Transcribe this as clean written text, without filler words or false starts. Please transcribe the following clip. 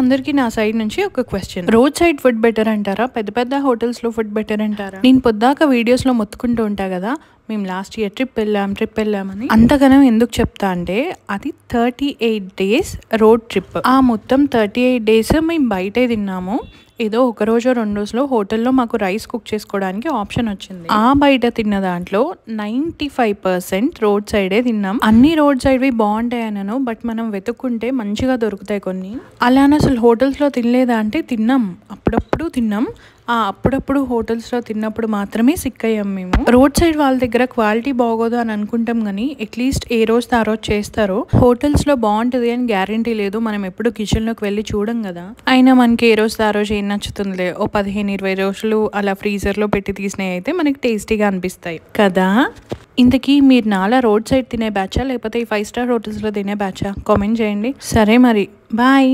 అందరికీ నా సైడ్ నుంచి ఒక question. Road side food better అంటారా, పెద్ద పెద్ద హోటల్స్లో ఫుడ్ బెటర్ అంటారా? నేను పొద్దాక వీడియోస్లో మొత్తుకుంటూ ఉంటా కదా, మేము లాస్ట్ ఇయర్ ట్రిప్ వెళ్ళామని. అంతగానం ఎందుకు చెప్తా అంటే, అది 38 days రోడ్ ట్రిప్. ఆ మొత్తం 38 days మేము బయటే తిన్నాము. ఏదో ఒక రోజో 2 రోజులో హోటల్లో మాకు రైస్ కుక్ చేసుకోవడానికి ఆప్షన్ వచ్చింది. ఆ బయట తిన్న దాంట్లో 95% రోడ్ సైడే తిన్నాం. అన్ని రోడ్ సైడ్వి బాగుంటాయనను, బట్ మనం వెతుక్కుంటే మంచిగా దొరుకుతాయి కొన్ని. అలానే అసలు హోటల్స్లో తినలేదా అంటే తిన్నాం, అప్పుడప్పుడు తిన్నాం. అప్పుడప్పుడు హోటల్స్లో తిన్నప్పుడు మాత్రమే సిక్ అయ్యాం మేము. రోడ్ సైడ్ వాళ్ళ దగ్గర క్వాలిటీ బాగోదు అని అనుకుంటాం కానీ అట్లీస్ట్ ఏ రోజు ఆ రోజు చేస్తారో. హోటల్స్లో బాగుంటుంది అని గ్యారంటీ లేదు, మనం ఎప్పుడు కిచెన్లోకి వెళ్ళి చూడం కదా. అయినా మనకి ఏ రోజు ఆ రోజు ఏం నచ్చుతుందిలే, ఓ 15-20 రోజులు అలా ఫ్రీజర్లో పెట్టి తీసినవి అయితే మనకి టేస్టీగా అనిపిస్తాయి కదా. ఇంతకీ మీరు నాలా రోడ్ సైడ్ తినే బ్యాచా, లేకపోతే ఈ 5 star హోటల్స్లో తినే బ్యాచా? కామెంట్ చేయండి. సరే మరి, బాయ్.